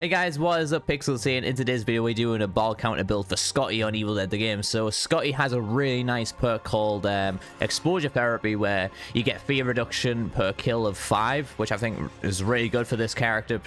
Hey guys, what is up? Pixels here, and in today's video we're doing a Baal counter build for Scotty on Evil Dead the game. So Scotty has a really nice perk called exposure therapy, where you get fear reduction per kill of 5, which I think is really good for this character,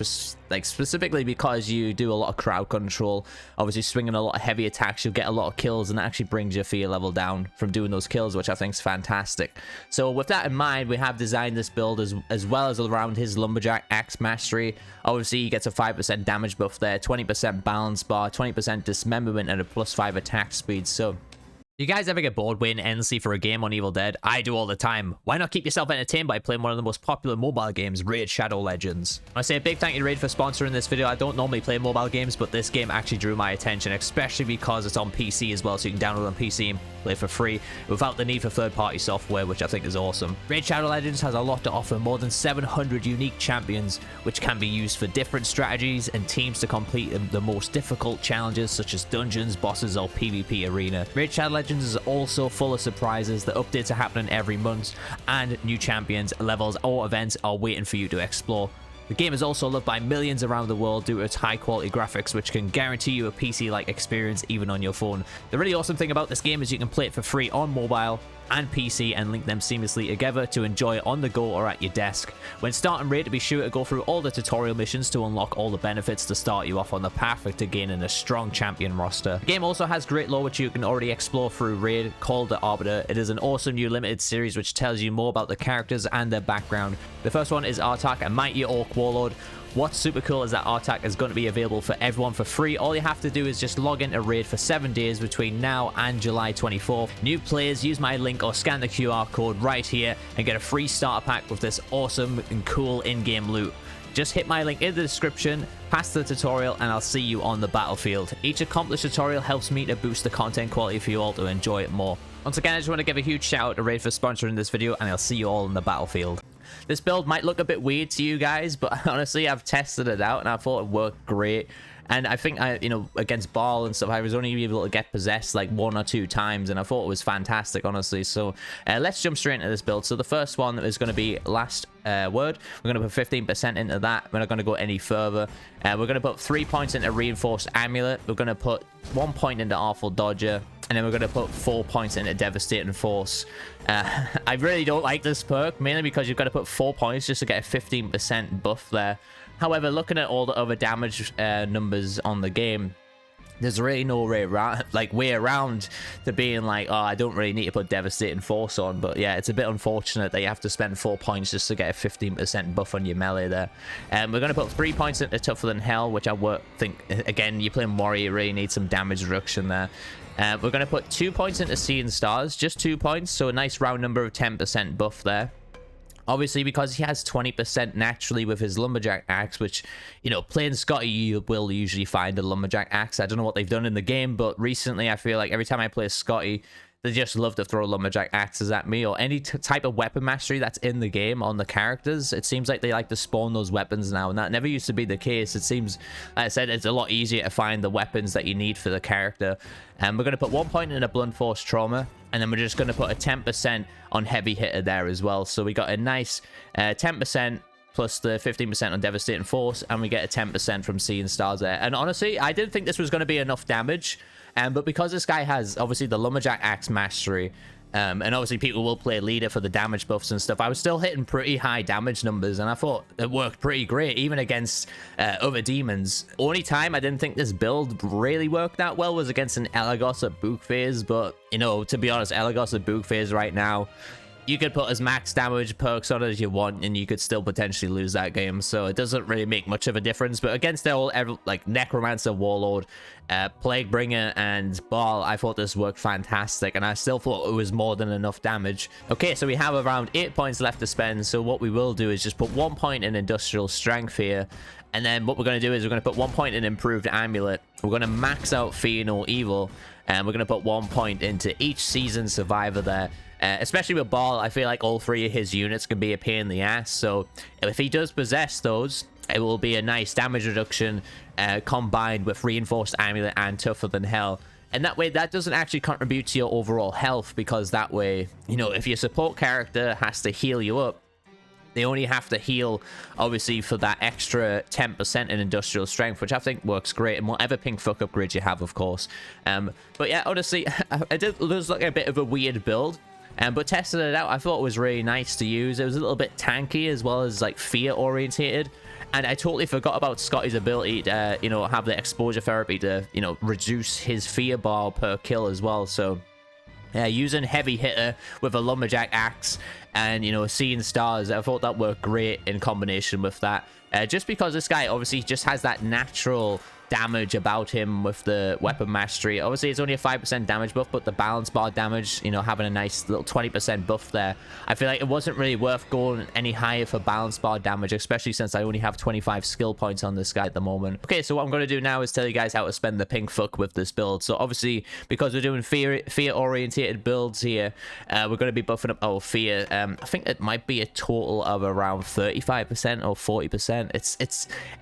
like specifically because you do a lot of crowd control. Obviously swinging a lot of heavy attacks, you'll get a lot of kills, and that actually brings your fear level down from doing those kills, which I think is fantastic. So with that in mind, we have designed this build as well as around his lumberjack axe mastery. Obviously he gets a 5% damage buff there, 20% balance bar, 20% dismemberment, and a +5 attack speed. So you guys ever get bored waiting endlessly for a game on Evil Dead? I do all the time. Why not keep yourself entertained by playing one of the most popular mobile games, Raid Shadow Legends? I say a big thank you to Raid for sponsoring this video. I don't normally play mobile games, but this game actually drew my attention, especially because it's on PC as well, so you can download it on PC and play for free without the need for third-party software, which I think is awesome. Raid Shadow Legends has a lot to offer, more than 700 unique champions, which can be used for different strategies and teams to complete the most difficult challenges, such as dungeons, bosses, or PvP arena. Raid Shadow Legends is also full of surprises. The updates are happening every month, and new champions, levels, or events are waiting for you to explore. The game is also loved by millions around the world due to its high quality graphics, which can guarantee you a PC-like experience even on your phone. The really awesome thing about this game is you can play it for free on mobile and PC and link them seamlessly together to enjoy it on the go or at your desk. When starting Raid, be sure to go through all the tutorial missions to unlock all the benefits to start you off on the path to gaining a strong champion roster. The game also has great lore which you can already explore through Raid, called the Arbiter. It is an awesome new limited series which tells you more about the characters and their background. The first one is Artak, a mighty orc warlord. What's super cool is that Artak is going to be available for everyone for free. All you have to do is just log into Raid for 7 days between now and July 24th. New players, use my link or scan the QR code right here and get a free starter pack with this awesome and cool in-game loot. Just hit my link in the description, pass the tutorial, and I'll see you on the battlefield. Each accomplished tutorial helps me to boost the content quality for you all to enjoy it more. Once again, I just want to give a huge shout out to Raid for sponsoring this video, and I'll see you all in the battlefield. This build might look a bit weird to you guys, but honestly, I've tested it out and I thought it worked great. And I think against Baal and stuff, I was only able to get possessed like 1 or 2 times, and I thought it was fantastic, honestly. So let's jump straight into this build. So the first one is going to be Last Word. We're going to put 15% into that. We're not going to go any further. We're going to put 3 points into Reinforced Amulet. We're going to put 1 point into Awful Dodger. And then we're going to put 4 points into Devastating Force. I really don't like this perk, mainly because you've got to put 4 points just to get a 15% buff there. However, looking at all the other damage numbers on the game, there's really no way around to being like, oh, I don't really need to put Devastating Force on. But yeah, it's a bit unfortunate that you have to spend 4 points just to get a 15% buff on your melee there. We're going to put 3 points into Tougher Than Hell, which I think, again, you're playing Warrior, you really need some damage reduction there. We're going to put 2 points into Seeing Stars, just 2 points, so a nice round number of 10% buff there. Obviously, because he has 20% naturally with his lumberjack axe, which, playing Scotty, you will usually find a lumberjack axe. I don't know what they've done in the game, but recently I feel like every time I play Scotty, they just love to throw lumberjack axes at me, or any type of weapon mastery that's in the game on the characters. It seems like they like to spawn those weapons now, and that never used to be the case. It seems, like I said, it's a lot easier to find the weapons that you need for the character. And we're going to put 1 point in a Blunt Force Trauma, and then we're just going to put a 10% on Heavy Hitter there as well. So we got a nice 10% plus the 15% on Devastating Force, and we get a 10% from Seeing Stars there. And honestly, I didn't think this was going to be enough damage. But because this guy has, obviously, the Lumberjack Axe Mastery, and obviously people will play Leader for the damage buffs and stuff, I was still hitting pretty high damage numbers, and I thought it worked pretty great, even against other demons. Only time I didn't think this build really worked that well was against an Elagos at Book Phase, but, to be honest, Elagos at Book Phase right now, you could put as max damage perks on it as you want, and you could still potentially lose that game. So it doesn't really make much of a difference. But against their like Necromancer, Warlord, Plaguebringer, and Baal, I thought this worked fantastic, and I still thought it was more than enough damage. Okay, so we have around 8 points left to spend. So what we will do is just put 1 point in Industrial Strength here. And then what we're going to do is we're going to put 1 point in Improved Amulet. We're going to max out Fear No Evil. And we're going to put 1 point into each Seasoned Survivor there. Especially with Baal, I feel like all 3 of his units can be a pain in the ass. So if he does possess those, it will be a nice damage reduction combined with Reinforced Amulet and Tougher Than Hell. And that way, that doesn't actually contribute to your overall health, because that way, if your support character has to heal you up, they only have to heal, obviously, for that extra 10% in industrial strength, which I think works great, and whatever pink fuck upgrade you have, of course. But yeah, honestly, it was like a bit of a weird build. But testing it out, I thought it was really nice to use. It was a little bit tanky as well as like fear orientated. And I totally forgot about Scotty's ability to, you know, have the exposure therapy to, you know, reduce his fear bar per kill as well. So yeah, using heavy hitter with a lumberjack axe and, you know, seeing stars, I thought that worked great in combination with that. Just because this guy obviously just has that natural damage about him with the weapon mastery. Obviously, it's only a 5% damage buff, but the balance bar damage, you know, having a nice little 20% buff there. I feel like it wasn't really worth going any higher for balance bar damage, especially since I only have 25 skill points on this guy at the moment. Okay, so what I'm going to do now is tell you guys how to spend the pink fuck with this build. So obviously, because we're doing fear-orientated builds here, we're going to be buffing up our fear. I think it might be a total of around 35% or 40%.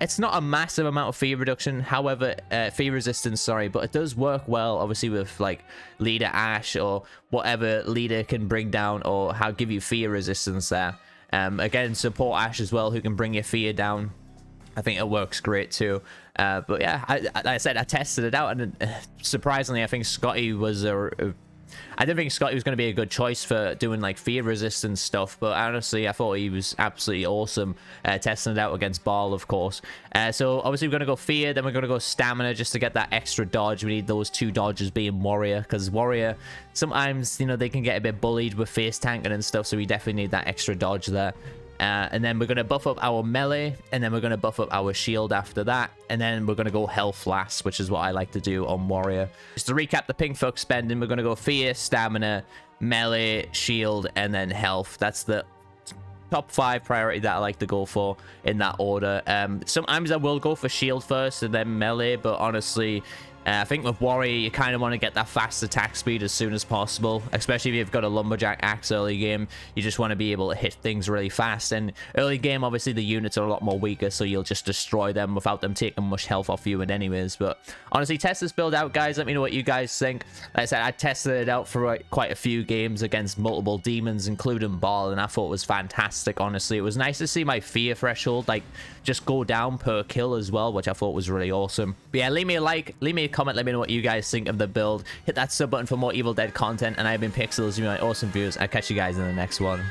It's not a massive amount of fear reduction. However, fear resistance, sorry, but it does work well, obviously, with like leader Ash or whatever leader can bring down or how give you fear resistance there. Again, support Ash as well, who can bring your fear down. I think it works great too. But yeah, like I said, I tested it out, and surprisingly, I think Scotty was I didn't think Scotty was going to be a good choice for doing like fear resistance stuff, but honestly, I thought he was absolutely awesome testing it out against Baal, of course. So obviously we're going to go fear, then we're going to go stamina just to get that extra dodge. We need those two dodges being warrior, because warrior, sometimes, you know, they can get a bit bullied with face tanking and stuff, so we definitely need that extra dodge there. And then we're going to buff up our melee, and then we're going to buff up our shield after that, and then we're going to go health last, which is what I like to do on warrior. Just to recap the pink fuck spending, we're going to go fear, stamina, melee, shield, and then health. That's the top 5 priority that I like to go for in that order. Sometimes I will go for shield first and then melee, but honestly, I think with warrior, you kind of want to get that fast attack speed as soon as possible, especially if you've got a lumberjack axe early game. You just want to be able to hit things really fast, and early game, obviously, the units are a lot more weaker, so you'll just destroy them without them taking much health off you in anyways. But honestly, test this build out, guys. Let me know what you guys think. Like I said, I tested it out for quite a few games against multiple demons, including Baal, and I thought it was fantastic, honestly. It was nice to see my fear threshold, like, just go down per kill as well, which I thought was really awesome. But yeah, leave me a like, leave me a comment, let me know what you guys think of the build. Hit that sub button for more Evil Dead content, and I've been Pixels, you my awesome viewers. I'll catch you guys in the next one.